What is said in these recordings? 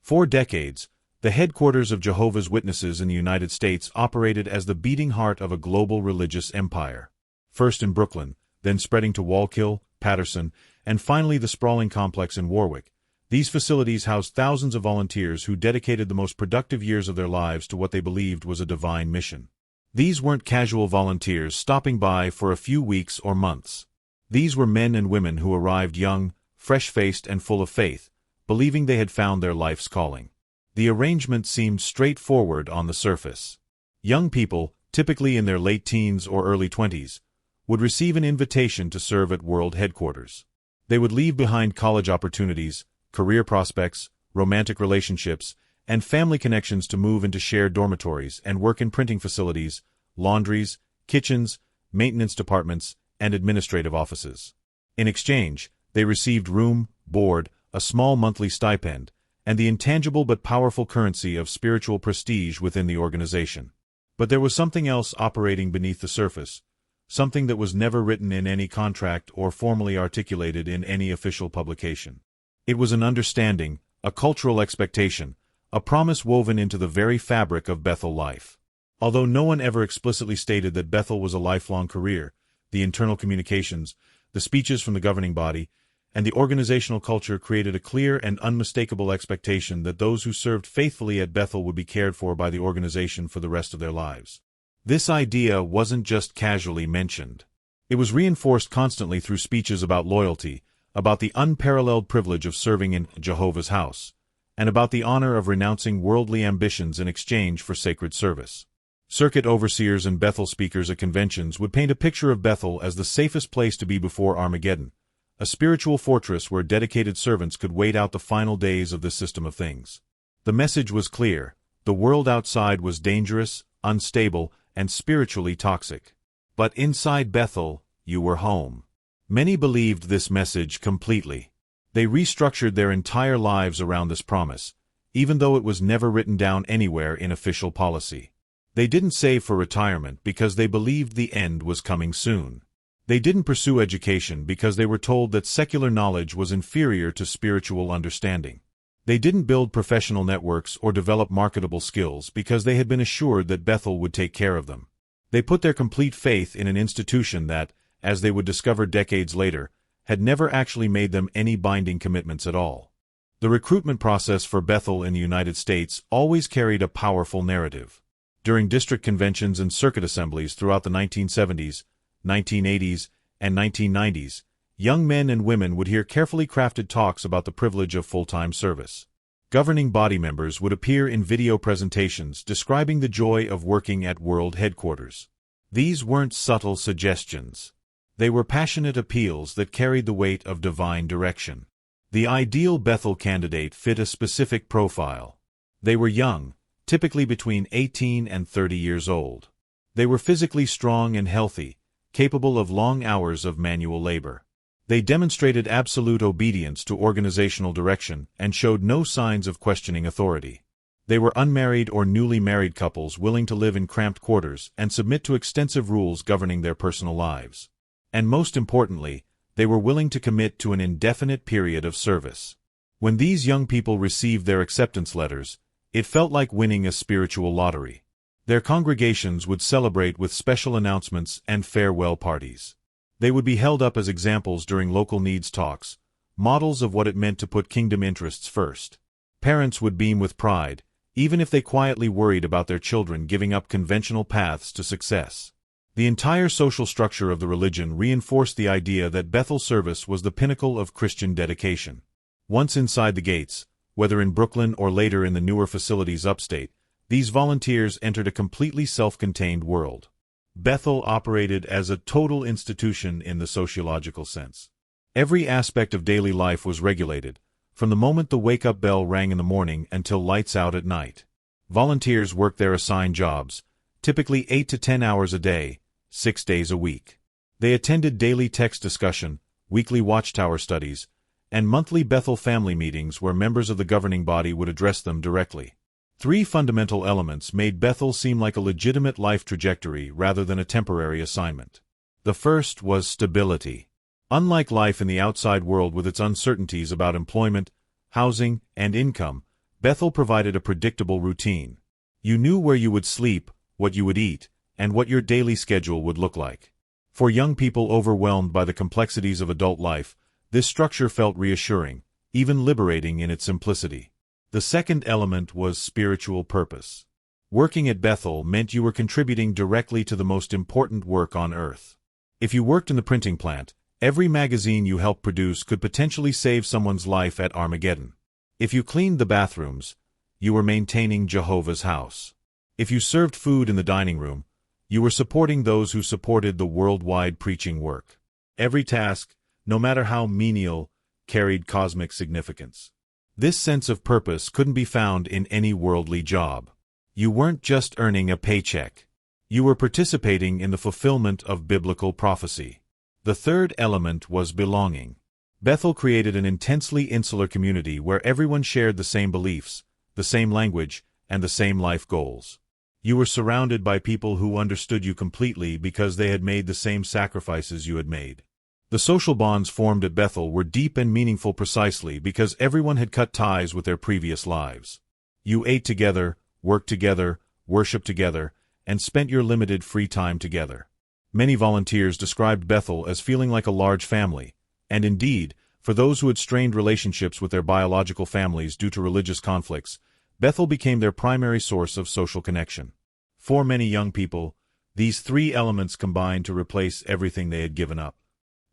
For decades, the headquarters of Jehovah's Witnesses in the United States operated as the beating heart of a global religious empire. First in Brooklyn, then spreading to Wallkill, Patterson, and finally the sprawling complex in Warwick, these facilities housed thousands of volunteers who dedicated the most productive years of their lives to what they believed was a divine mission. These weren't casual volunteers stopping by for a few weeks or months. These were men and women who arrived young, fresh-faced and full of faith, believing they had found their life's calling. The arrangement seemed straightforward on the surface. Young people, typically in their late teens or early 20s, would receive an invitation to serve at World Headquarters. They would leave behind college opportunities, career prospects, romantic relationships, and family connections to move into shared dormitories and work in printing facilities, laundries, kitchens, maintenance departments, and administrative offices. In exchange, they received room, board, a small monthly stipend, and the intangible but powerful currency of spiritual prestige within the organization. But there was something else operating beneath the surface, something that was never written in any contract or formally articulated in any official publication. It was an understanding, a cultural expectation, a promise woven into the very fabric of Bethel life. Although no one ever explicitly stated that Bethel was a lifelong career, the internal communications, the speeches from the governing body, and the organizational culture created a clear and unmistakable expectation that those who served faithfully at Bethel would be cared for by the organization for the rest of their lives. This idea wasn't just casually mentioned. It was reinforced constantly through speeches about loyalty, about the unparalleled privilege of serving in Jehovah's house, and about the honor of renouncing worldly ambitions in exchange for sacred service. Circuit overseers and Bethel speakers at conventions would paint a picture of Bethel as the safest place to be before Armageddon, a spiritual fortress where dedicated servants could wait out the final days of this system of things. The message was clear: the world outside was dangerous, unstable, and spiritually toxic. But inside Bethel, you were home. Many believed this message completely. They restructured their entire lives around this promise, even though it was never written down anywhere in official policy. They didn't save for retirement because they believed the end was coming soon. They didn't pursue education because they were told that secular knowledge was inferior to spiritual understanding. They didn't build professional networks or develop marketable skills because they had been assured that Bethel would take care of them. They put their complete faith in an institution that, as they would discover decades later, had never actually made them any binding commitments at all. The recruitment process for Bethel in the United States always carried a powerful narrative. During district conventions and circuit assemblies throughout the 1970s, 1980s, and 1990s, young men and women would hear carefully crafted talks about the privilege of full-time service. Governing body members would appear in video presentations describing the joy of working at World Headquarters. These weren't subtle suggestions. They were passionate appeals that carried the weight of divine direction. The ideal Bethel candidate fit a specific profile. They were young, typically between 18 and 30 years old. They were physically strong and healthy, capable of long hours of manual labor. They demonstrated absolute obedience to organizational direction and showed no signs of questioning authority. They were unmarried or newly married couples willing to live in cramped quarters and submit to extensive rules governing their personal lives. And most importantly, they were willing to commit to an indefinite period of service. When these young people received their acceptance letters, it felt like winning a spiritual lottery. Their congregations would celebrate with special announcements and farewell parties. They would be held up as examples during local needs talks, models of what it meant to put kingdom interests first. Parents would beam with pride, even if they quietly worried about their children giving up conventional paths to success. The entire social structure of the religion reinforced the idea that Bethel service was the pinnacle of Christian dedication. Once inside the gates, whether in Brooklyn or later in the newer facilities upstate, these volunteers entered a completely self-contained world. Bethel operated as a total institution in the sociological sense. Every aspect of daily life was regulated, from the moment the wake-up bell rang in the morning until lights out at night. Volunteers worked their assigned jobs, typically 8 to 10 hours a day, 6 days a week. They attended daily text discussion, weekly watchtower studies, and monthly Bethel family meetings where members of the governing body would address them directly. 3 fundamental elements made Bethel seem like a legitimate life trajectory rather than a temporary assignment. The first was stability. Unlike life in the outside world with its uncertainties about employment, housing, and income, Bethel provided a predictable routine. You knew where you would sleep, what you would eat, and what your daily schedule would look like. For young people overwhelmed by the complexities of adult life, this structure felt reassuring, even liberating in its simplicity. The second element was spiritual purpose. Working at Bethel meant you were contributing directly to the most important work on earth. If you worked in the printing plant, every magazine you helped produce could potentially save someone's life at Armageddon. If you cleaned the bathrooms, you were maintaining Jehovah's house. If you served food in the dining room, you were supporting those who supported the worldwide preaching work. Every task, no matter how menial, carried cosmic significance. This sense of purpose couldn't be found in any worldly job. You weren't just earning a paycheck. You were participating in the fulfillment of biblical prophecy. The third element was belonging. Bethel created an intensely insular community where everyone shared the same beliefs, the same language, and the same life goals. You were surrounded by people who understood you completely because they had made the same sacrifices you had made. The social bonds formed at Bethel were deep and meaningful precisely because everyone had cut ties with their previous lives. You ate together, worked together, worshiped together, and spent your limited free time together. Many volunteers described Bethel as feeling like a large family, and indeed, for those who had strained relationships with their biological families due to religious conflicts, Bethel became their primary source of social connection. For many young people, these three elements combined to replace everything they had given up.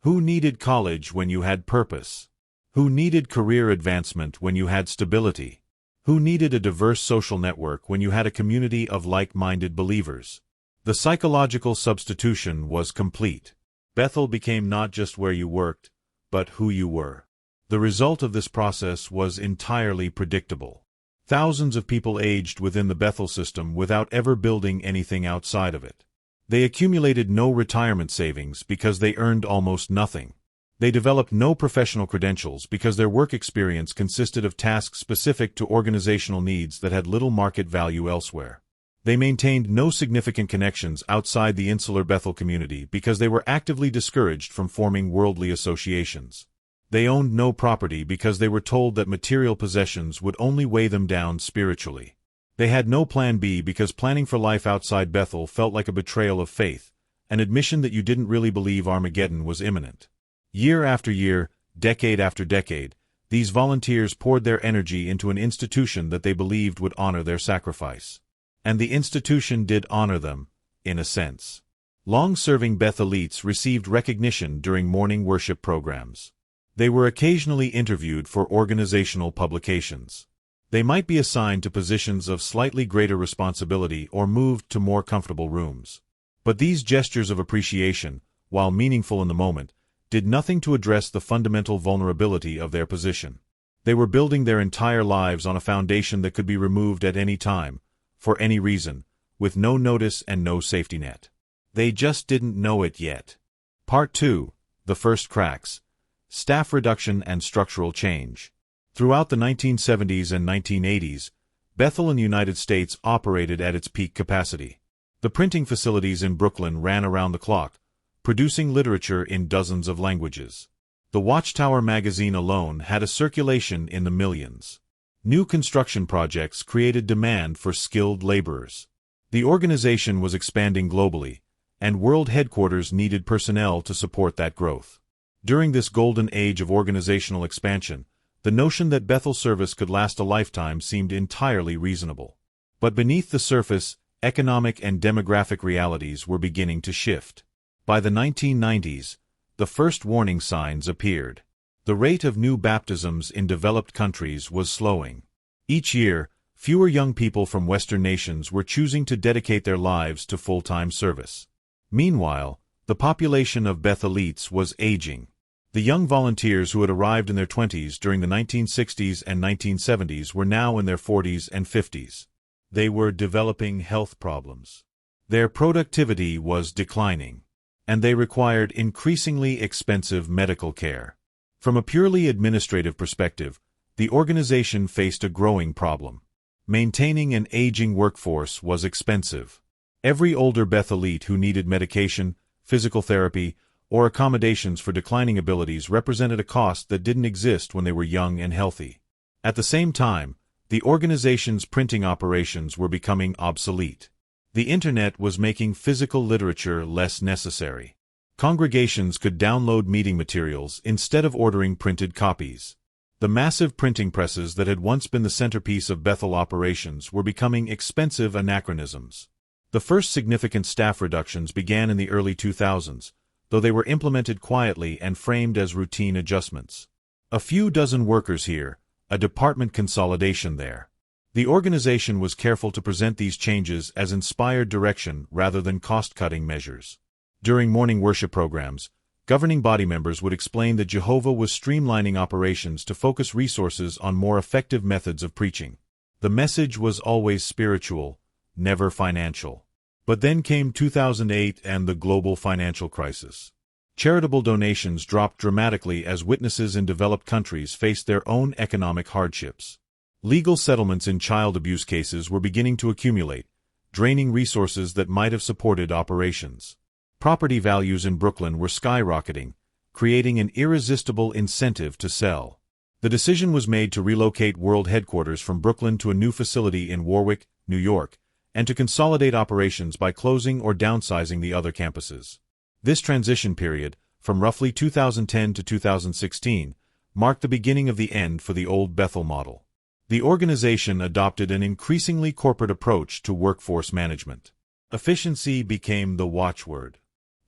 Who needed college when you had purpose? Who needed career advancement when you had stability? Who needed a diverse social network when you had a community of like-minded believers? The psychological substitution was complete. Bethel became not just where you worked, but who you were. The result of this process was entirely predictable. Thousands of people aged within the Bethel system without ever building anything outside of it. They accumulated no retirement savings because they earned almost nothing. They developed no professional credentials because their work experience consisted of tasks specific to organizational needs that had little market value elsewhere. They maintained no significant connections outside the insular Bethel community because they were actively discouraged from forming worldly associations. They owned no property because they were told that material possessions would only weigh them down spiritually. They had no plan B because planning for life outside Bethel felt like a betrayal of faith, an admission that you didn't really believe Armageddon was imminent. Year after year, decade after decade, these volunteers poured their energy into an institution that they believed would honor their sacrifice. And the institution did honor them, in a sense. Long-serving Bethelites received recognition during morning worship programs. They were occasionally interviewed for organizational publications. They might be assigned to positions of slightly greater responsibility or moved to more comfortable rooms. But these gestures of appreciation, while meaningful in the moment, did nothing to address the fundamental vulnerability of their position. They were building their entire lives on a foundation that could be removed at any time, for any reason, with no notice and no safety net. They just didn't know it yet. Part 2. The First Cracks. Staff Reduction and Structural Change. Throughout the 1970s and 1980s, Bethel in the United States operated at its peak capacity. The printing facilities in Brooklyn ran around the clock, producing literature in dozens of languages. The Watchtower magazine alone had a circulation in the millions. New construction projects created demand for skilled laborers. The organization was expanding globally, and world headquarters needed personnel to support that growth. During this golden age of organizational expansion, the notion that Bethel service could last a lifetime seemed entirely reasonable. But beneath the surface, economic and demographic realities were beginning to shift. By the 1990s, the first warning signs appeared. The rate of new baptisms in developed countries was slowing. Each year, fewer young people from Western nations were choosing to dedicate their lives to full-time service. Meanwhile, the population of Bethelites was aging. The young volunteers who had arrived in their 20s during the 1960s and 1970s were now in their 40s and 50s. They were developing health problems. Their productivity was declining, and they required increasingly expensive medical care. From a purely administrative perspective, the organization faced a growing problem. Maintaining an aging workforce was expensive. Every older Bethelite who needed medication, physical therapy, or accommodations for declining abilities represented a cost that didn't exist when they were young and healthy. At the same time, The organization's printing operations were becoming obsolete. The Internet was making physical literature less necessary. Congregations could download meeting materials instead of ordering printed copies. The massive printing presses that had once been the centerpiece of Bethel operations were becoming expensive anachronisms. The first significant staff reductions began in the early 2000s, though they were implemented quietly and framed as routine adjustments. A few dozen workers here, a department consolidation there. The organization was careful to present these changes as inspired direction rather than cost-cutting measures. During morning worship programs, governing body members would explain that Jehovah was streamlining operations to focus resources on more effective methods of preaching. The message was always spiritual, never financial. But then came 2008 and the global financial crisis. Charitable donations dropped dramatically as witnesses in developed countries faced their own economic hardships. Legal settlements in child abuse cases were beginning to accumulate, draining resources that might have supported operations. Property values in Brooklyn were skyrocketing, creating an irresistible incentive to sell. The decision was made to relocate world headquarters from Brooklyn to a new facility in Warwick, New York, and to consolidate operations by closing or downsizing the other campuses. This transition period, from roughly 2010 to 2016, marked the beginning of the end for the old Bethel model. The organization adopted an increasingly corporate approach to workforce management. Efficiency became the watchword.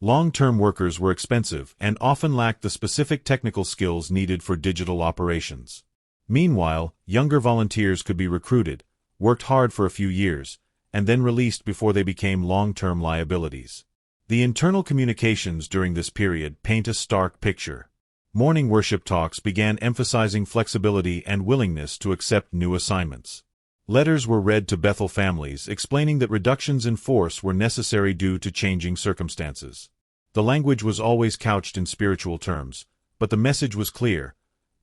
Long-term workers were expensive and often lacked the specific technical skills needed for digital operations. Meanwhile, younger volunteers could be recruited, worked hard for a few years, and then released before they became long-term liabilities. The internal communications during this period paint a stark picture. Morning worship talks began emphasizing flexibility and willingness to accept new assignments. Letters were read to Bethel families explaining that reductions in force were necessary due to changing circumstances. The language was always couched in spiritual terms, but the message was clear.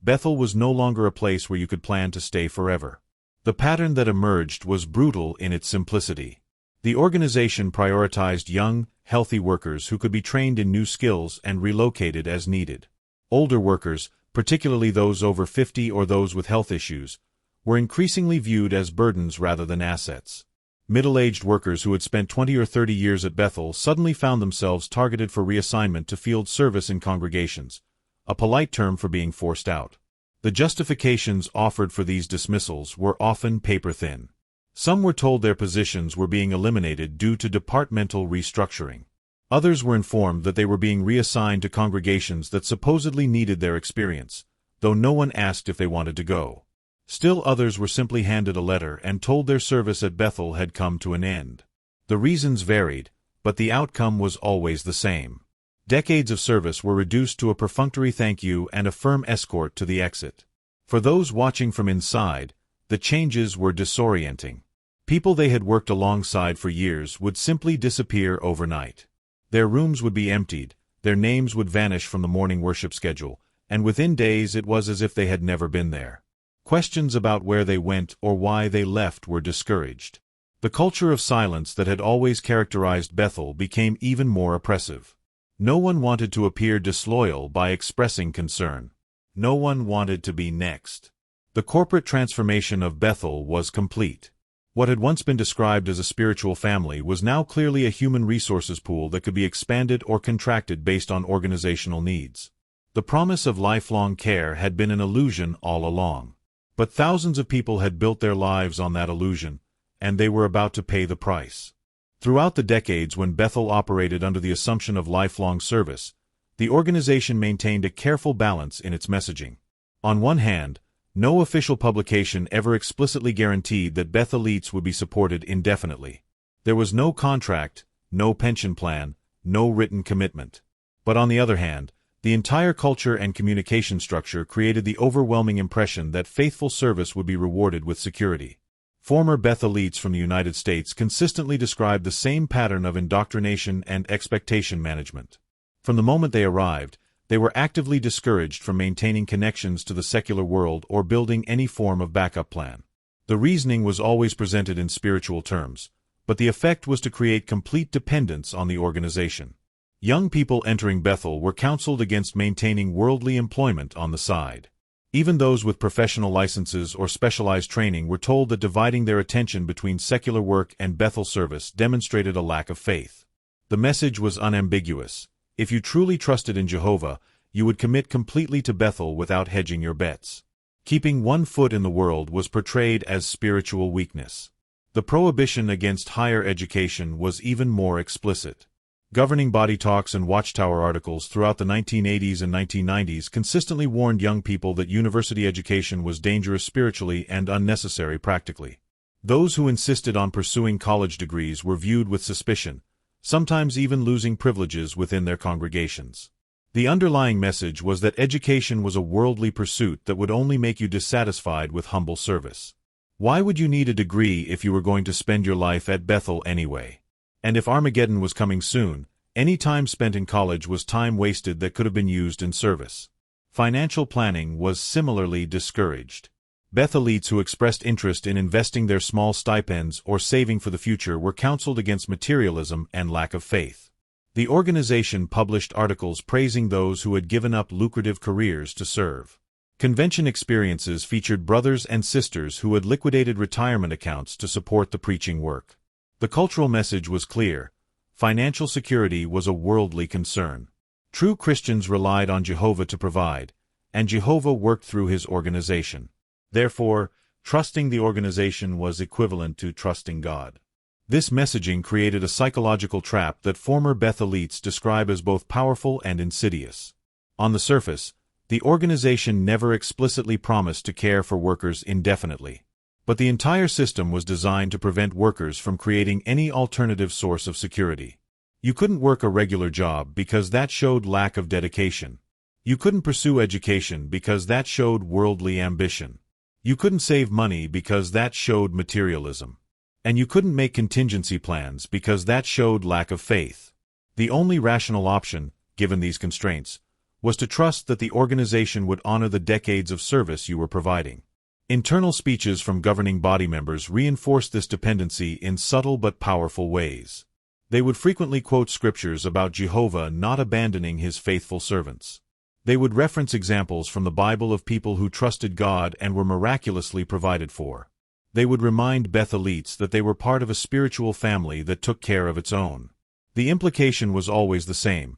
Bethel was no longer a place where you could plan to stay forever. The pattern that emerged was brutal in its simplicity. The organization prioritized young, healthy workers who could be trained in new skills and relocated as needed. Older workers, particularly those over 50 or those with health issues, were increasingly viewed as burdens rather than assets. Middle-aged workers who had spent 20 or 30 years at Bethel suddenly found themselves targeted for reassignment to field service in congregations, a polite term for being forced out. The justifications offered for these dismissals were often paper-thin. Some were told their positions were being eliminated due to departmental restructuring. Others were informed that they were being reassigned to congregations that supposedly needed their experience, though no one asked if they wanted to go. Still others were simply handed a letter and told their service at Bethel had come to an end. The reasons varied, but the outcome was always the same. Decades of service were reduced to a perfunctory thank you and a firm escort to the exit. For those watching from inside, the changes were disorienting. People they had worked alongside for years would simply disappear overnight. Their rooms would be emptied, their names would vanish from the morning worship schedule, and within days it was as if they had never been there. Questions about where they went or why they left were discouraged. The culture of silence that had always characterized Bethel became even more oppressive. No one wanted to appear disloyal by expressing concern. No one wanted to be next. The corporate transformation of Bethel was complete. What had once been described as a spiritual family was now clearly a human resources pool that could be expanded or contracted based on organizational needs. The promise of lifelong care had been an illusion all along. But thousands of people had built their lives on that illusion, and they were about to pay the price. Throughout the decades when Bethel operated under the assumption of lifelong service, the organization maintained a careful balance in its messaging. On one hand, no official publication ever explicitly guaranteed that Bethelites would be supported indefinitely. There was no contract, no pension plan, no written commitment. But on the other hand, the entire culture and communication structure created the overwhelming impression that faithful service would be rewarded with security. Former Bethelites from the United States consistently described the same pattern of indoctrination and expectation management. From the moment they arrived, they were actively discouraged from maintaining connections to the secular world or building any form of backup plan. The reasoning was always presented in spiritual terms, but the effect was to create complete dependence on the organization. Young people entering Bethel were counseled against maintaining worldly employment on the side. Even those with professional licenses or specialized training were told that dividing their attention between secular work and Bethel service demonstrated a lack of faith. The message was unambiguous. If you truly trusted in Jehovah, you would commit completely to Bethel without hedging your bets. Keeping one foot in the world was portrayed as spiritual weakness. The prohibition against higher education was even more explicit. Governing body talks and Watchtower articles throughout the 1980s and 1990s consistently warned young people that university education was dangerous spiritually and unnecessary practically. Those who insisted on pursuing college degrees were viewed with suspicion, sometimes even losing privileges within their congregations. The underlying message was that education was a worldly pursuit that would only make you dissatisfied with humble service. Why would you need a degree if you were going to spend your life at Bethel anyway? And if Armageddon was coming soon, any time spent in college was time wasted that could have been used in service. Financial planning was similarly discouraged. Bethelites who expressed interest in investing their small stipends or saving for the future were counseled against materialism and lack of faith. The organization published articles praising those who had given up lucrative careers to serve. Convention experiences featured brothers and sisters who had liquidated retirement accounts to support the preaching work. The cultural message was clear. Financial security was a worldly concern. True Christians relied on Jehovah to provide, and Jehovah worked through his organization. Therefore, trusting the organization was equivalent to trusting God. This messaging created a psychological trap that former Bethelites describe as both powerful and insidious. On the surface, the organization never explicitly promised to care for workers indefinitely. But the entire system was designed to prevent workers from creating any alternative source of security. You couldn't work a regular job because that showed lack of dedication. You couldn't pursue education because that showed worldly ambition. You couldn't save money because that showed materialism. And you couldn't make contingency plans because that showed lack of faith. The only rational option, given these constraints, was to trust that the organization would honor the decades of service you were providing. Internal speeches from governing body members reinforced this dependency in subtle but powerful ways. They would frequently quote scriptures about Jehovah not abandoning his faithful servants. They would reference examples from the Bible of people who trusted God and were miraculously provided for. They would remind Bethelites that they were part of a spiritual family that took care of its own. The implication was always the same.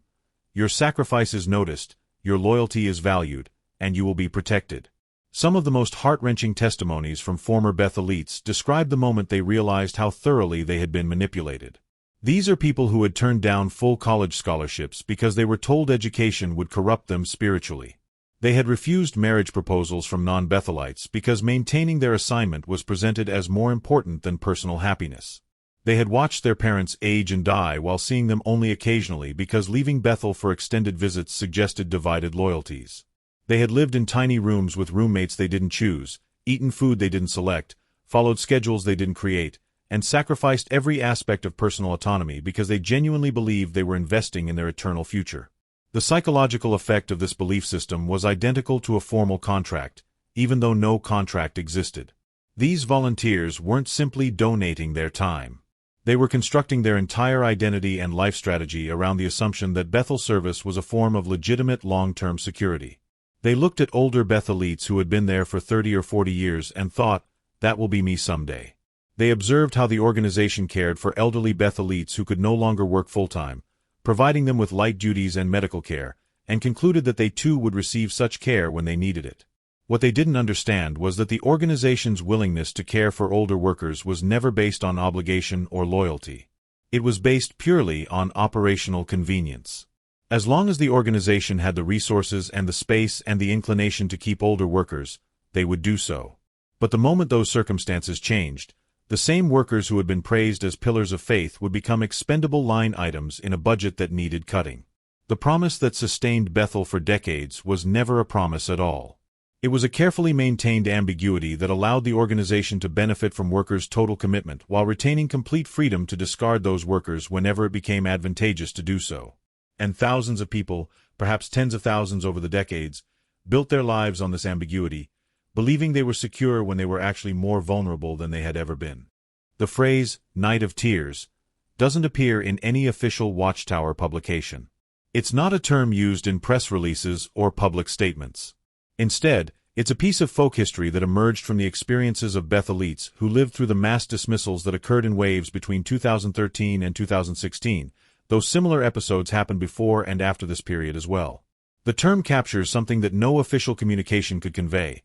Your sacrifice is noticed, your loyalty is valued, and you will be protected. Some of the most heart-wrenching testimonies from former Bethelites described the moment they realized how thoroughly they had been manipulated. These are people who had turned down full college scholarships because they were told education would corrupt them spiritually. They had refused marriage proposals from non-Bethelites because maintaining their assignment was presented as more important than personal happiness. They had watched their parents age and die while seeing them only occasionally because leaving Bethel for extended visits suggested divided loyalties. They had lived in tiny rooms with roommates they didn't choose, eaten food they didn't select, followed schedules they didn't create, and sacrificed every aspect of personal autonomy because they genuinely believed they were investing in their eternal future. The psychological effect of this belief system was identical to a formal contract, even though no contract existed. These volunteers weren't simply donating their time. They were constructing their entire identity and life strategy around the assumption that Bethel service was a form of legitimate long-term security. They looked at older Bethelites who had been there for 30 or 40 years and thought, that will be me someday. They observed how the organization cared for elderly Bethelites who could no longer work full-time, providing them with light duties and medical care, and concluded that they too would receive such care when they needed it. What they didn't understand was that the organization's willingness to care for older workers was never based on obligation or loyalty. It was based purely on operational convenience. As long as the organization had the resources and the space and the inclination to keep older workers, they would do so. But the moment those circumstances changed, the same workers who had been praised as pillars of faith would become expendable line items in a budget that needed cutting. The promise that sustained Bethel for decades was never a promise at all. It was a carefully maintained ambiguity that allowed the organization to benefit from workers' total commitment while retaining complete freedom to discard those workers whenever it became advantageous to do so. And thousands of people, perhaps tens of thousands over the decades, built their lives on this ambiguity, believing they were secure when they were actually more vulnerable than they had ever been. The phrase, "Night of Tears," doesn't appear in any official Watchtower publication. It's not a term used in press releases or public statements. Instead, It's a piece of folk history that emerged from the experiences of Bethelites who lived through the mass dismissals that occurred in waves between 2013 and 2016, though similar episodes happened before and after this period as well. The term captures something that no official communication could convey: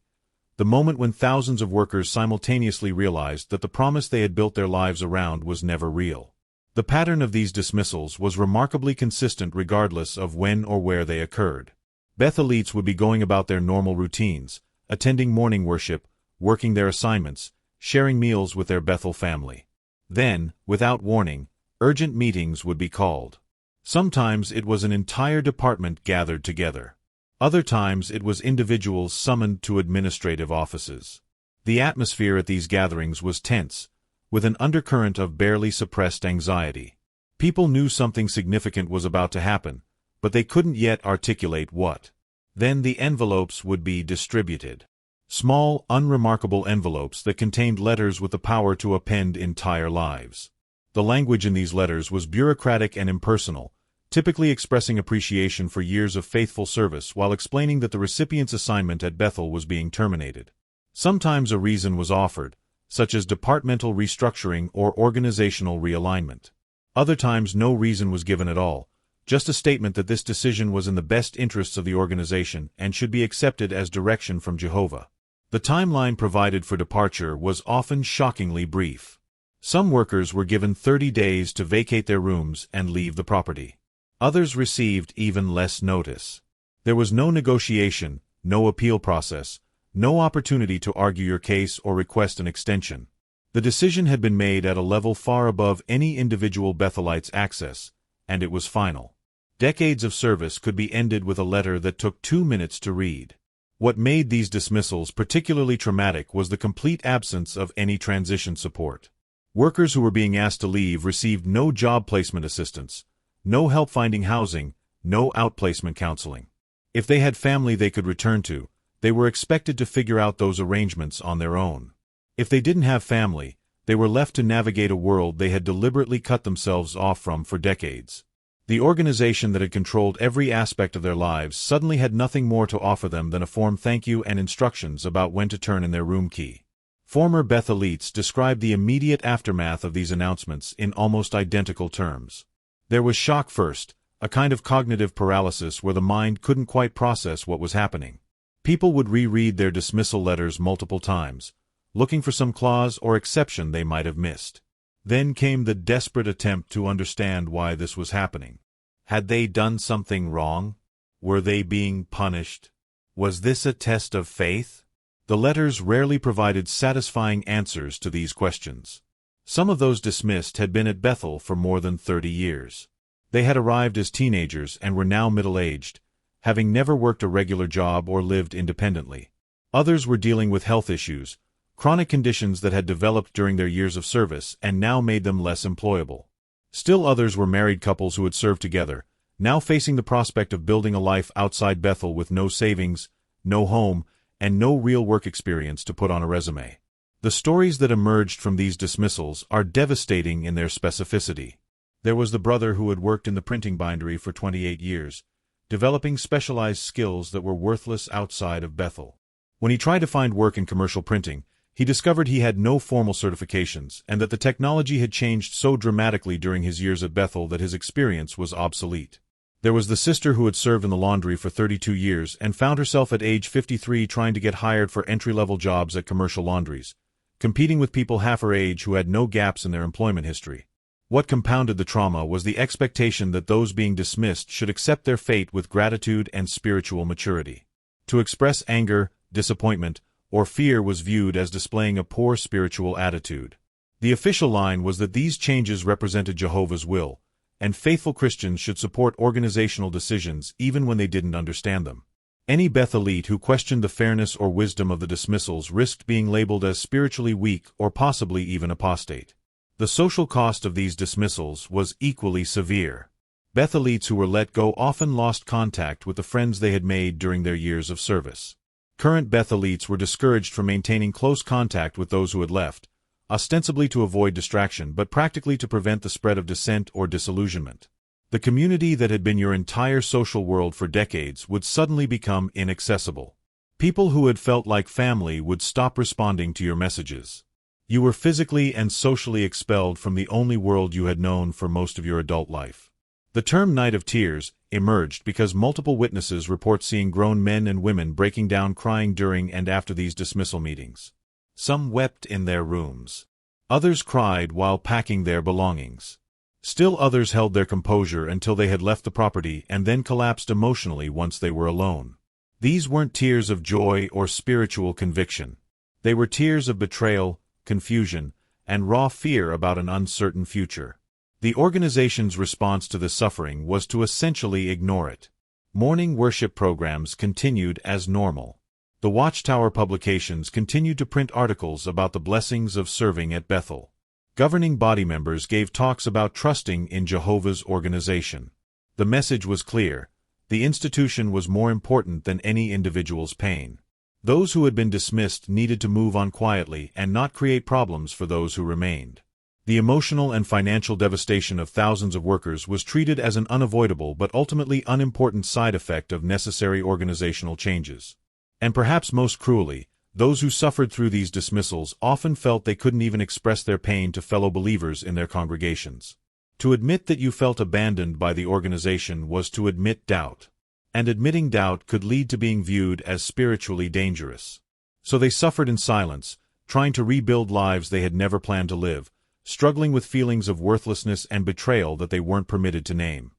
the moment when thousands of workers simultaneously realized that the promise they had built their lives around was never real. The pattern of these dismissals was remarkably consistent regardless of when or where they occurred. Bethelites would be going about their normal routines, attending morning worship, working their assignments, sharing meals with their Bethel family. Then, without warning, urgent meetings would be called. Sometimes it was an entire department gathered together. Other times it was individuals summoned to administrative offices. The atmosphere at these gatherings was tense, with an undercurrent of barely suppressed anxiety. People knew something significant was about to happen, but they couldn't yet articulate what. Then the envelopes would be distributed. Small, unremarkable envelopes that contained letters with the power to append entire lives. The language in these letters was bureaucratic and impersonal, typically expressing appreciation for years of faithful service while explaining that the recipient's assignment at Bethel was being terminated. Sometimes a reason was offered, such as departmental restructuring or organizational realignment. Other times no reason was given at all, just a statement that this decision was in the best interests of the organization and should be accepted as direction from Jehovah. The timeline provided for departure was often shockingly brief. Some workers were given 30 days to vacate their rooms and leave the property. Others received even less notice. There was no negotiation, no appeal process, no opportunity to argue your case or request an extension. The decision had been made at a level far above any individual Bethelite's access, and it was final. Decades of service could be ended with a letter that took 2 minutes to read. What made these dismissals particularly traumatic was the complete absence of any transition support. Workers who were being asked to leave received no job placement assistance, no help finding housing, no outplacement counseling. If they had family they could return to, they were expected to figure out those arrangements on their own. If they didn't have family, they were left to navigate a world they had deliberately cut themselves off from for decades. The organization that had controlled every aspect of their lives suddenly had nothing more to offer them than a form thank you and instructions about when to turn in their room key. Former Bethelites described the immediate aftermath of these announcements in almost identical terms. There was shock first, a kind of cognitive paralysis where the mind couldn't quite process what was happening. People would reread their dismissal letters multiple times, looking for some clause or exception they might have missed. Then came the desperate attempt to understand why this was happening. Had they done something wrong? Were they being punished? Was this a test of faith? The letters rarely provided satisfying answers to these questions. Some of those dismissed had been at Bethel for more than 30 years. They had arrived as teenagers and were now middle-aged, having never worked a regular job or lived independently. Others were dealing with health issues, chronic conditions that had developed during their years of service and now made them less employable. Still others were married couples who had served together, now facing the prospect of building a life outside Bethel with no savings, no home, and no real work experience to put on a resume. The stories that emerged from these dismissals are devastating in their specificity. There was the brother who had worked in the printing bindery for 28 years, developing specialized skills that were worthless outside of Bethel. When he tried to find work in commercial printing, he discovered he had no formal certifications and that the technology had changed so dramatically during his years at Bethel that his experience was obsolete. There was the sister who had served in the laundry for 32 years and found herself at age 53 trying to get hired for entry-level jobs at commercial laundries, competing with people half her age who had no gaps in their employment history. What compounded the trauma was the expectation that those being dismissed should accept their fate with gratitude and spiritual maturity. To express anger, disappointment, or fear was viewed as displaying a poor spiritual attitude. The official line was that these changes represented Jehovah's will, and faithful Christians should support organizational decisions even when they didn't understand them. Any Bethelite who questioned the fairness or wisdom of the dismissals risked being labeled as spiritually weak or possibly even apostate. The social cost of these dismissals was equally severe. Bethelites who were let go often lost contact with the friends they had made during their years of service. Current Bethelites were discouraged from maintaining close contact with those who had left, ostensibly to avoid distraction but practically to prevent the spread of dissent or disillusionment. The community that had been your entire social world for decades would suddenly become inaccessible. People who had felt like family would stop responding to your messages. You were physically and socially expelled from the only world you had known for most of your adult life. The term Night of Tears emerged because multiple witnesses report seeing grown men and women breaking down crying during and after these dismissal meetings. Some wept in their rooms. Others cried while packing their belongings. Still others held their composure until they had left the property and then collapsed emotionally once they were alone. These weren't tears of joy or spiritual conviction. They were tears of betrayal, confusion, and raw fear about an uncertain future. The organization's response to this suffering was to essentially ignore it. Morning worship programs continued as normal. The Watchtower publications continued to print articles about the blessings of serving at Bethel. Governing body members gave talks about trusting in Jehovah's organization. The message was clear. The institution was more important than any individual's pain. Those who had been dismissed needed to move on quietly and not create problems for those who remained. The emotional and financial devastation of thousands of workers was treated as an unavoidable but ultimately unimportant side effect of necessary organizational changes. And perhaps most cruelly, those who suffered through these dismissals often felt they couldn't even express their pain to fellow believers in their congregations. To admit that you felt abandoned by the organization was to admit doubt. And admitting doubt could lead to being viewed as spiritually dangerous. So they suffered in silence, trying to rebuild lives they had never planned to live, struggling with feelings of worthlessness and betrayal that they weren't permitted to name.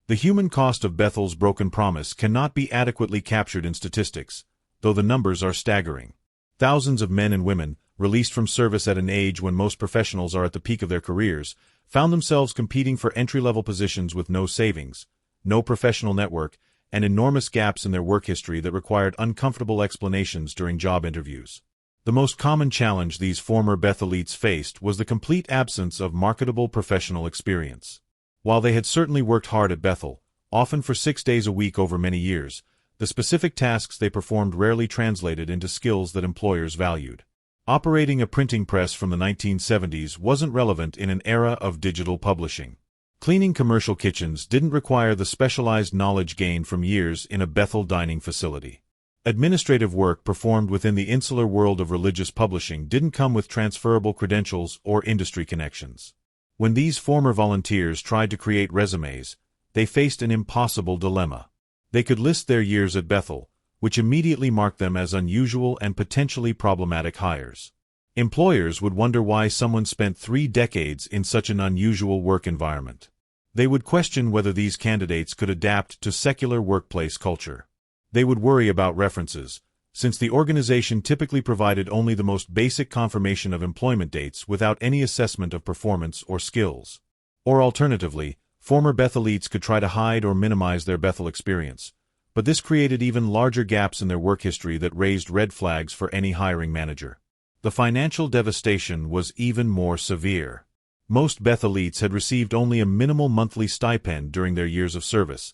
The human cost of Bethel's broken promise cannot be adequately captured in statistics, though the numbers are staggering. Thousands of men and women, released from service at an age when most professionals are at the peak of their careers, found themselves competing for entry-level positions with no savings, no professional network, and enormous gaps in their work history that required uncomfortable explanations during job interviews. The most common challenge these former Bethelites faced was the complete absence of marketable professional experience. While they had certainly worked hard at Bethel, often for 6 days a week over many years, the specific tasks they performed rarely translated into skills that employers valued. Operating a printing press from the 1970s wasn't relevant in an era of digital publishing. Cleaning commercial kitchens didn't require the specialized knowledge gained from years in a Bethel dining facility. Administrative work performed within the insular world of religious publishing didn't come with transferable credentials or industry connections. When these former volunteers tried to create resumes, they faced an impossible dilemma. They could list their years at Bethel, which immediately marked them as unusual and potentially problematic hires. Employers would wonder why someone spent 3 decades in such an unusual work environment. They would question whether these candidates could adapt to secular workplace culture. They would worry about references, since the organization typically provided only the most basic confirmation of employment dates without any assessment of performance or skills. Or alternatively, former Bethelites could try to hide or minimize their Bethel experience, but this created even larger gaps in their work history that raised red flags for any hiring manager. The financial devastation was even more severe. Most Bethelites had received only a minimal monthly stipend during their years of service,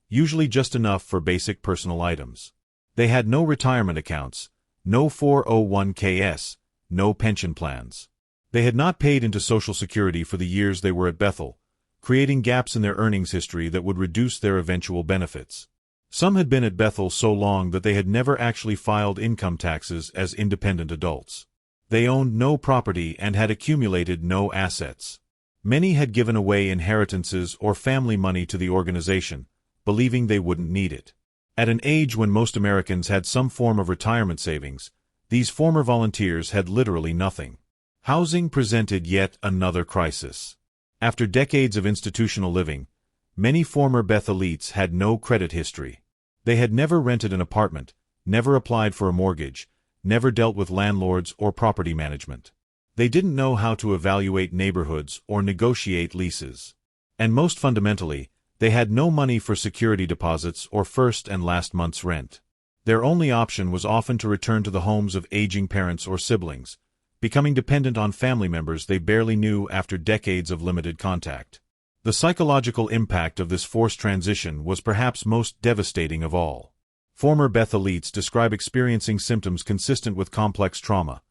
usually just enough for basic personal items. They had no retirement accounts, no 401ks, no pension plans. They had not paid into Social Security for the years they were at Bethel, creating gaps in their earnings history that would reduce their eventual benefits. Some had been at Bethel so long that they had never actually filed income taxes as independent adults. They owned no property and had accumulated no assets. Many had given away inheritances or family money to the organization, believing they wouldn't need it. At an age when most Americans had some form of retirement savings, these former volunteers had literally nothing. Housing presented yet another crisis. After decades of institutional living, many former Bethelites had no credit history. They had never rented an apartment, never applied for a mortgage, never dealt with landlords or property management. They didn't know how to evaluate neighborhoods or negotiate leases. And most fundamentally, they had no money for security deposits or first and last month's rent. Their only option was often to return to the homes of aging parents or siblings, becoming dependent on family members they barely knew after decades of limited contact. The psychological impact of this forced transition was perhaps most devastating of all. Former Bethelites describe experiencing symptoms consistent with complex trauma: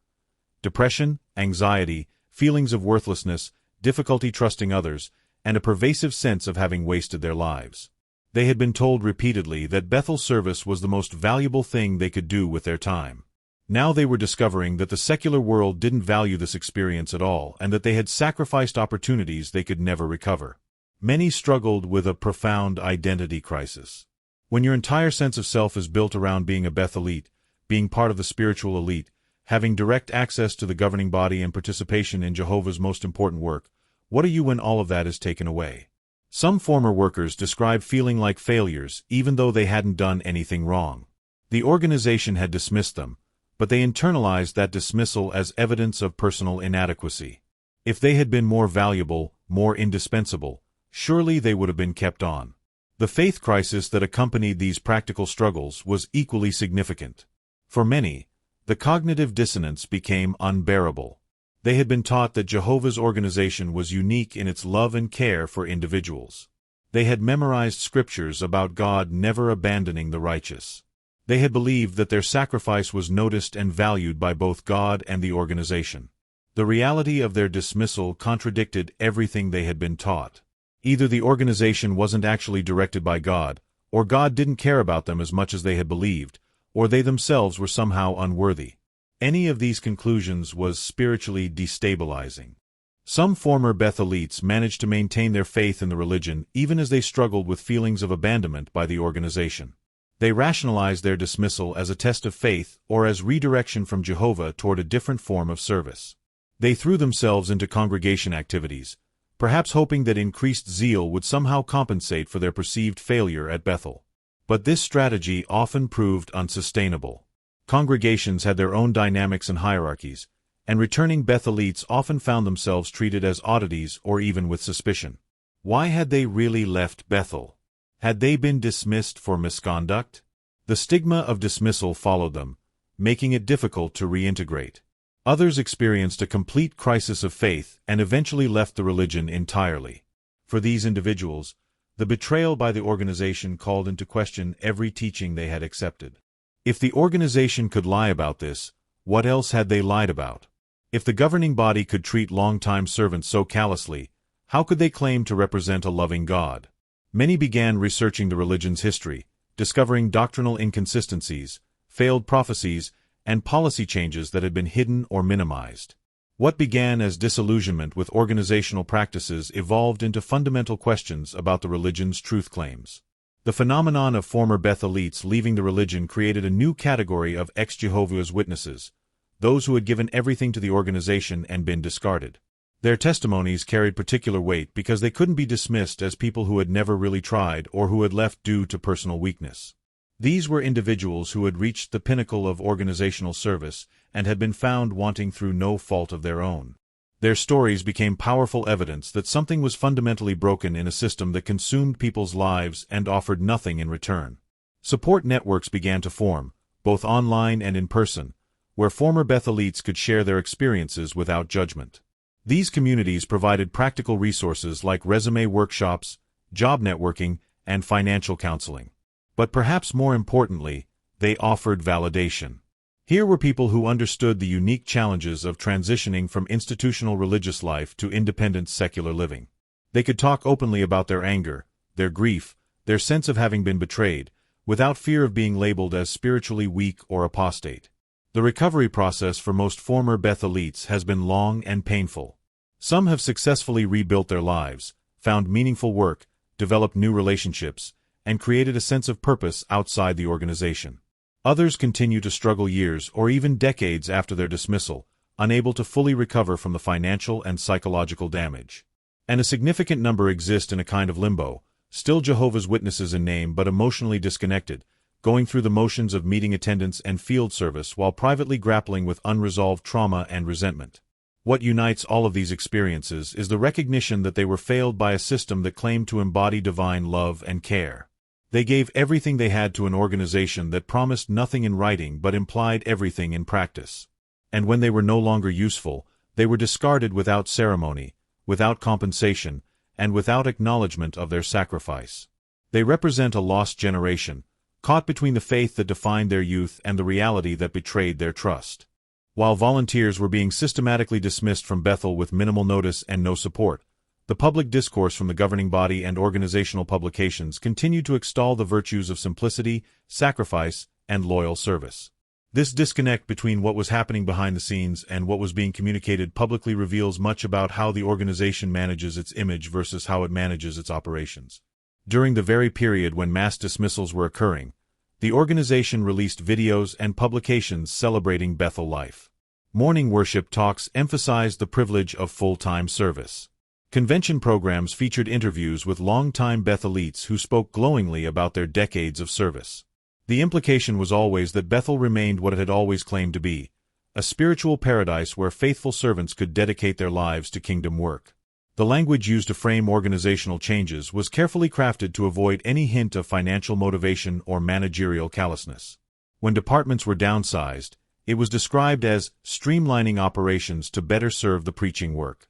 depression, anxiety, feelings of worthlessness, difficulty trusting others, and a pervasive sense of having wasted their lives. They had been told repeatedly that Bethel service was the most valuable thing they could do with their time. Now they were discovering that the secular world didn't value this experience at all and that they had sacrificed opportunities they could never recover. Many struggled with a profound identity crisis. When your entire sense of self is built around being a Bethelite, being part of the spiritual elite, having direct access to the governing body and participation in Jehovah's most important work, what are you when all of that is taken away? Some former workers describe feeling like failures even though they hadn't done anything wrong. The organization had dismissed them, but they internalized that dismissal as evidence of personal inadequacy. If they had been more valuable, more indispensable, surely they would have been kept on. The faith crisis that accompanied these practical struggles was equally significant. For many, the cognitive dissonance became unbearable. They had been taught that Jehovah's organization was unique in its love and care for individuals. They had memorized scriptures about God never abandoning the righteous. They had believed that their sacrifice was noticed and valued by both God and the organization. The reality of their dismissal contradicted everything they had been taught. Either the organization wasn't actually directed by God, or God didn't care about them as much as they had believed, or they themselves were somehow unworthy. Any of these conclusions was spiritually destabilizing. Some former Bethelites managed to maintain their faith in the religion even as they struggled with feelings of abandonment by the organization. They rationalized their dismissal as a test of faith or as redirection from Jehovah toward a different form of service. They threw themselves into congregation activities, perhaps hoping that increased zeal would somehow compensate for their perceived failure at Bethel. But this strategy often proved unsustainable. Congregations had their own dynamics and hierarchies, and returning Bethelites often found themselves treated as oddities or even with suspicion. Why had they really left Bethel? Had they been dismissed for misconduct? The stigma of dismissal followed them, making it difficult to reintegrate. Others experienced a complete crisis of faith and eventually left the religion entirely. For these individuals, the betrayal by the organization called into question every teaching they had accepted. If the organization could lie about this, what else had they lied about? If the governing body could treat longtime servants so callously, how could they claim to represent a loving God? Many began researching the religion's history, discovering doctrinal inconsistencies, failed prophecies, and policy changes that had been hidden or minimized. What began as disillusionment with organizational practices evolved into fundamental questions about the religion's truth claims. The phenomenon of former Bethelites leaving the religion created a new category of ex-Jehovah's Witnesses, those who had given everything to the organization and been discarded. Their testimonies carried particular weight because they couldn't be dismissed as people who had never really tried or who had left due to personal weakness. These were individuals who had reached the pinnacle of organizational service and had been found wanting through no fault of their own. Their stories became powerful evidence that something was fundamentally broken in a system that consumed people's lives and offered nothing in return. Support networks began to form, both online and in person, where former Bethelites could share their experiences without judgment. These communities provided practical resources like resume workshops, job networking, and financial counseling. But perhaps more importantly, they offered validation. Here were people who understood the unique challenges of transitioning from institutional religious life to independent secular living. They could talk openly about their anger, their grief, their sense of having been betrayed, without fear of being labeled as spiritually weak or apostate. The recovery process for most former Bethelites has been long and painful. Some have successfully rebuilt their lives, found meaningful work, developed new relationships, and created a sense of purpose outside the organization. Others continue to struggle years or even decades after their dismissal, unable to fully recover from the financial and psychological damage. And a significant number exist in a kind of limbo, still Jehovah's Witnesses in name but emotionally disconnected, going through the motions of meeting attendance and field service while privately grappling with unresolved trauma and resentment. What unites all of these experiences is the recognition that they were failed by a system that claimed to embody divine love and care. They gave everything they had to an organization that promised nothing in writing but implied everything in practice. And when they were no longer useful, they were discarded without ceremony, without compensation, and without acknowledgement of their sacrifice. They represent a lost generation, caught between the faith that defined their youth and the reality that betrayed their trust. While volunteers were being systematically dismissed from Bethel with minimal notice and no support, The public discourse from the governing body and organizational publications continued to extol the virtues of simplicity, sacrifice, and loyal service. This disconnect between what was happening behind the scenes and what was being communicated publicly reveals much about how the organization manages its image versus how it manages its operations. During the very period when mass dismissals were occurring, the organization released videos and publications celebrating Bethel life. Morning worship talks emphasized the privilege of full-time service. Convention programs featured interviews with longtime Bethelites who spoke glowingly about their decades of service. The implication was always that Bethel remained what it had always claimed to be, a spiritual paradise where faithful servants could dedicate their lives to kingdom work. The language used to frame organizational changes was carefully crafted to avoid any hint of financial motivation or managerial callousness. When departments were downsized, it was described as streamlining operations to better serve the preaching work.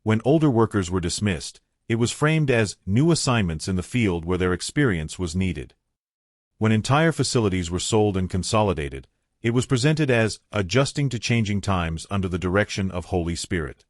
When older workers were dismissed, it was framed as new assignments in the field where their experience was needed. When entire facilities were sold and consolidated, it was presented as adjusting to changing times under the direction of Holy Spirit.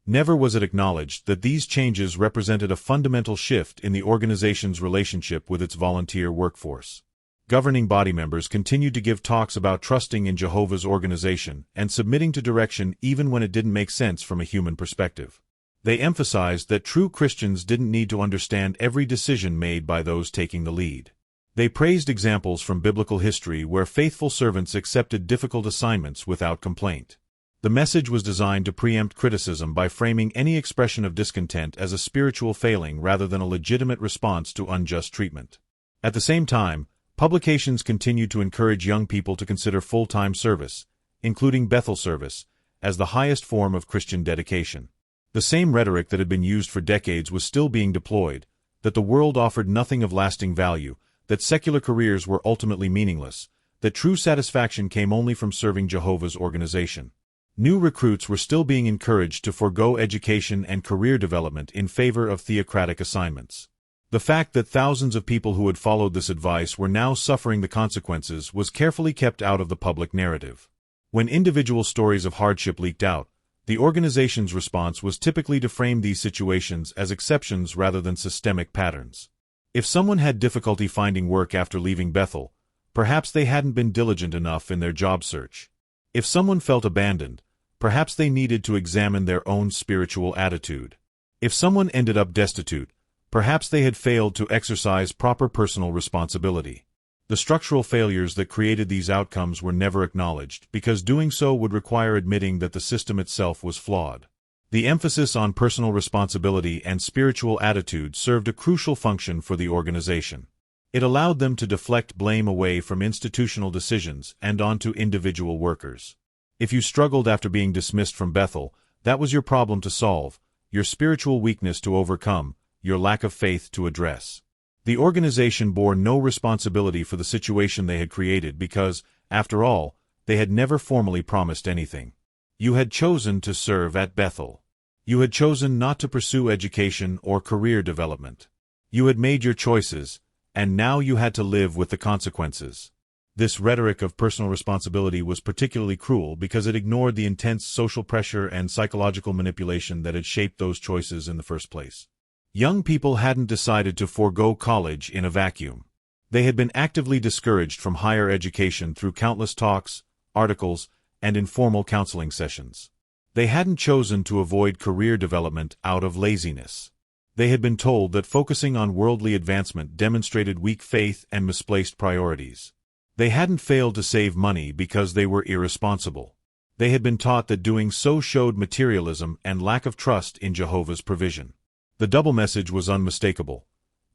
Never was it acknowledged that these changes represented a fundamental shift in the organization's relationship with its volunteer workforce. Governing body members continued to give talks about trusting in Jehovah's organization and submitting to direction even when it didn't make sense from a human perspective. They emphasized that true Christians didn't need to understand every decision made by those taking the lead. They praised examples from biblical history where faithful servants accepted difficult assignments without complaint. The message was designed to preempt criticism by framing any expression of discontent as a spiritual failing rather than a legitimate response to unjust treatment. At the same time, publications continued to encourage young people to consider full-time service, including Bethel service, as the highest form of Christian dedication. The same rhetoric that had been used for decades was still being deployed, that the world offered nothing of lasting value, that secular careers were ultimately meaningless, that true satisfaction came only from serving Jehovah's organization. New recruits were still being encouraged to forego education and career development in favor of theocratic assignments. The fact that thousands of people who had followed this advice were now suffering the consequences was carefully kept out of the public narrative. When individual stories of hardship leaked out, the organization's response was typically to frame these situations as exceptions rather than systemic patterns. If someone had difficulty finding work after leaving Bethel, perhaps they hadn't been diligent enough in their job search. If someone felt abandoned, perhaps they needed to examine their own spiritual attitude. If someone ended up destitute, perhaps they had failed to exercise proper personal responsibility. The structural failures that created these outcomes were never acknowledged, because doing so would require admitting that the system itself was flawed. The emphasis on personal responsibility and spiritual attitude served a crucial function for the organization. It allowed them to deflect blame away from institutional decisions and onto individual workers. If you struggled after being dismissed from Bethel, that was your problem to solve, your spiritual weakness to overcome, your lack of faith to address. The organization bore no responsibility for the situation they had created because, after all, they had never formally promised anything. You had chosen to serve at Bethel. You had chosen not to pursue education or career development. You had made your choices, and now you had to live with the consequences. This rhetoric of personal responsibility was particularly cruel because it ignored the intense social pressure and psychological manipulation that had shaped those choices in the first place. Young people hadn't decided to forego college in a vacuum. They had been actively discouraged from higher education through countless talks, articles, and informal counseling sessions. They hadn't chosen to avoid career development out of laziness. They had been told that focusing on worldly advancement demonstrated weak faith and misplaced priorities. They hadn't failed to save money because they were irresponsible. They had been taught that doing so showed materialism and lack of trust in Jehovah's provision. The double message was unmistakable.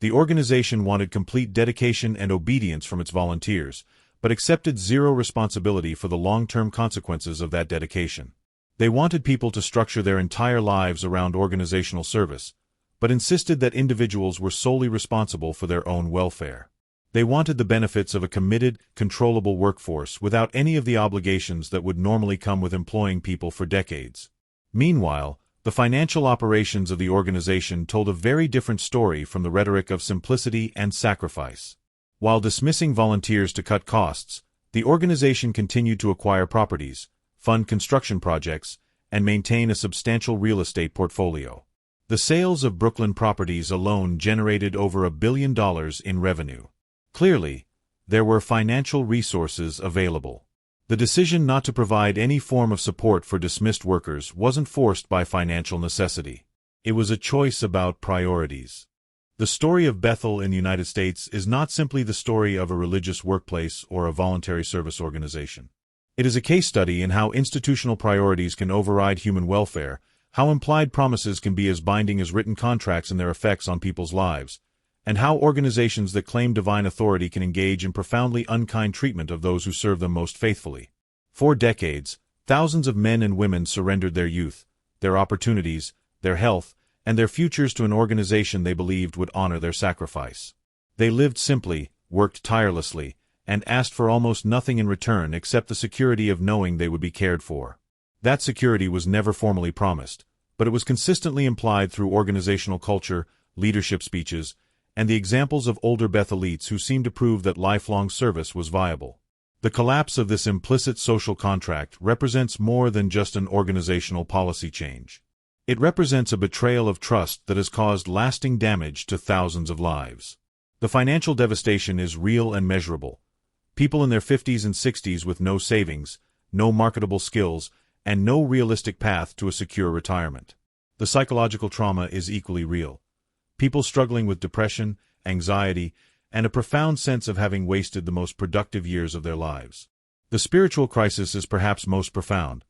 The organization wanted complete dedication and obedience from its volunteers, but accepted zero responsibility for the long-term consequences of that dedication. They wanted people to structure their entire lives around organizational service, but insisted that individuals were solely responsible for their own welfare. They wanted the benefits of a committed, controllable workforce without any of the obligations that would normally come with employing people for decades. Meanwhile, the financial operations of the organization told a very different story from the rhetoric of simplicity and sacrifice. While dismissing volunteers to cut costs, the organization continued to acquire properties, fund construction projects, and maintain a substantial real estate portfolio. The sales of Brooklyn properties alone generated over $1 billion in revenue. Clearly, there were financial resources available. The decision not to provide any form of support for dismissed workers wasn't forced by financial necessity. It was a choice about priorities. The story of Bethel in the United States is not simply the story of a religious workplace or a voluntary service organization. It is a case study in how institutional priorities can override human welfare, how implied promises can be as binding as written contracts in their effects on people's lives, and how organizations that claim divine authority can engage in profoundly unkind treatment of those who serve them most faithfully. For decades, thousands of men and women surrendered their youth, their opportunities, their health, and their futures to an organization they believed would honor their sacrifice. They lived simply, worked tirelessly, and asked for almost nothing in return except the security of knowing they would be cared for. That security was never formally promised, but it was consistently implied through organizational culture, leadership speeches, and the examples of older Bethelites who seemed to prove that lifelong service was viable. The collapse of this implicit social contract represents more than just an organizational policy change. It represents a betrayal of trust that has caused lasting damage to thousands of lives. The financial devastation is real and measurable. People in their 50s and 60s with no savings, no marketable skills, and no realistic path to a secure retirement. The psychological trauma is equally real. People struggling with depression, anxiety, and a profound sense of having wasted the most productive years of their lives. The spiritual crisis is perhaps most profound.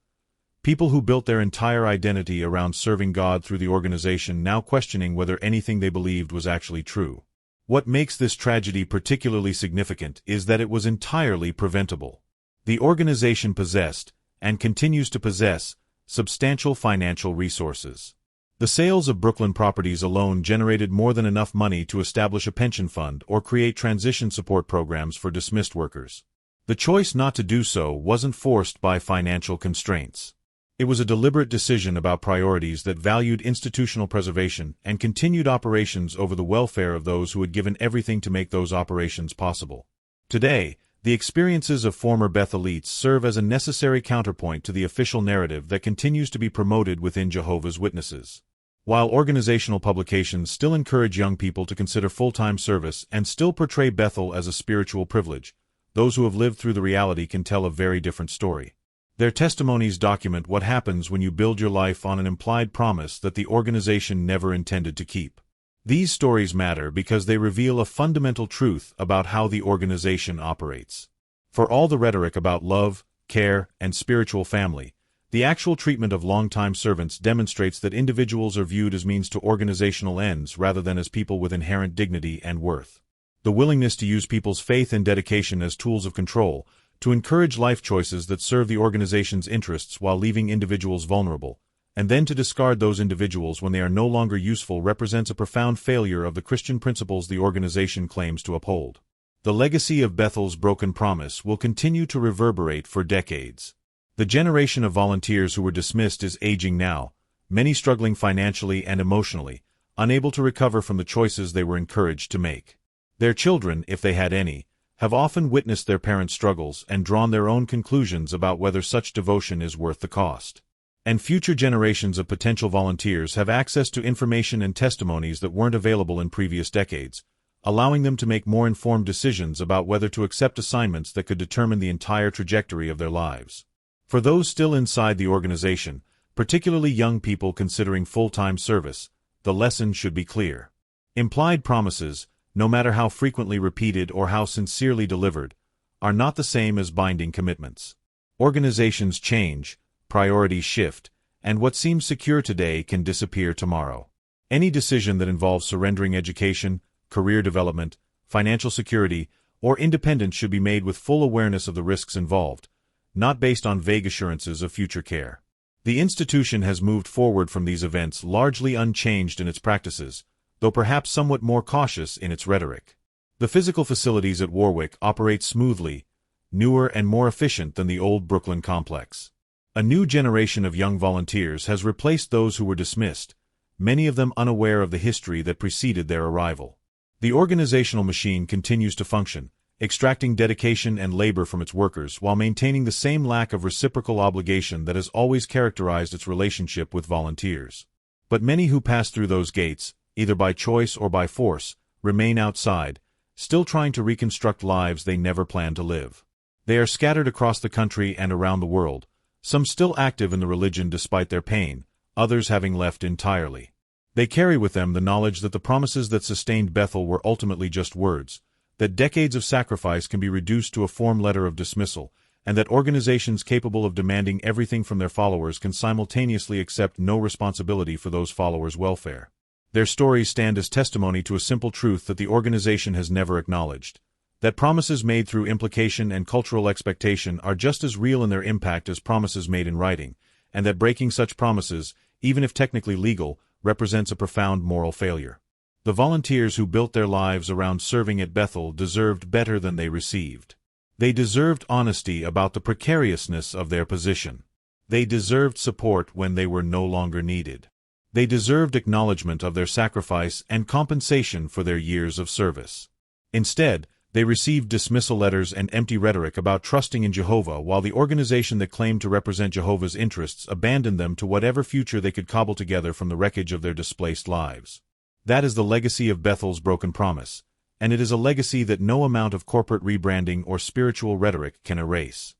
People who built their entire identity around serving God through the organization now questioning whether anything they believed was actually true. What makes this tragedy particularly significant is that it was entirely preventable. The organization possessed, and continues to possess, substantial financial resources. The sales of Brooklyn properties alone generated more than enough money to establish a pension fund or create transition support programs for dismissed workers. The choice not to do so wasn't forced by financial constraints. It was a deliberate decision about priorities that valued institutional preservation and continued operations over the welfare of those who had given everything to make those operations possible. Today, the experiences of former Bethelites serve as a necessary counterpoint to the official narrative that continues to be promoted within Jehovah's Witnesses. While organizational publications still encourage young people to consider full-time service and still portray Bethel as a spiritual privilege, those who have lived through the reality can tell a very different story. Their testimonies document what happens when you build your life on an implied promise that the organization never intended to keep. These stories matter because they reveal a fundamental truth about how the organization operates. For all the rhetoric about love, care, and spiritual family, the actual treatment of longtime servants demonstrates that individuals are viewed as means to organizational ends rather than as people with inherent dignity and worth. The willingness to use people's faith and dedication as tools of control, to encourage life choices that serve the organization's interests while leaving individuals vulnerable, and then to discard those individuals when they are no longer useful represents a profound failure of the Christian principles the organization claims to uphold. The legacy of Bethel's broken promise will continue to reverberate for decades. The generation of volunteers who were dismissed is aging now, many struggling financially and emotionally, unable to recover from the choices they were encouraged to make. Their children, if they had any, have often witnessed their parents' struggles and drawn their own conclusions about whether such devotion is worth the cost. And future generations of potential volunteers have access to information and testimonies that weren't available in previous decades, allowing them to make more informed decisions about whether to accept assignments that could determine the entire trajectory of their lives. For those still inside the organization, particularly young people considering full-time service, the lesson should be clear. Implied promises, no matter how frequently repeated or how sincerely delivered, are not the same as binding commitments. Organizations change, priorities shift, and what seems secure today can disappear tomorrow. Any decision that involves surrendering education, career development, financial security, or independence should be made with full awareness of the risks involved, not based on vague assurances of future care. The institution has moved forward from these events largely unchanged in its practices, though perhaps somewhat more cautious in its rhetoric. The physical facilities at Warwick operate smoothly, newer and more efficient than the old Brooklyn complex. A new generation of young volunteers has replaced those who were dismissed, many of them unaware of the history that preceded their arrival. The organizational machine continues to function, extracting dedication and labor from its workers while maintaining the same lack of reciprocal obligation that has always characterized its relationship with volunteers. But many who pass through those gates, either by choice or by force, remain outside, still trying to reconstruct lives they never planned to live. They are scattered across the country and around the world, some still active in the religion despite their pain, others having left entirely. They carry with them the knowledge that the promises that sustained Bethel were ultimately just words, that decades of sacrifice can be reduced to a form letter of dismissal, and that organizations capable of demanding everything from their followers can simultaneously accept no responsibility for those followers' welfare. Their stories stand as testimony to a simple truth that the organization has never acknowledged, that promises made through implication and cultural expectation are just as real in their impact as promises made in writing, and that breaking such promises, even if technically legal, represents a profound moral failure. The volunteers who built their lives around serving at Bethel deserved better than they received. They deserved honesty about the precariousness of their position. They deserved support when they were no longer needed. They deserved acknowledgement of their sacrifice and compensation for their years of service. Instead, they received dismissal letters and empty rhetoric about trusting in Jehovah, while the organization that claimed to represent Jehovah's interests abandoned them to whatever future they could cobble together from the wreckage of their displaced lives. That is the legacy of Bethel's broken promise, and it is a legacy that no amount of corporate rebranding or spiritual rhetoric can erase.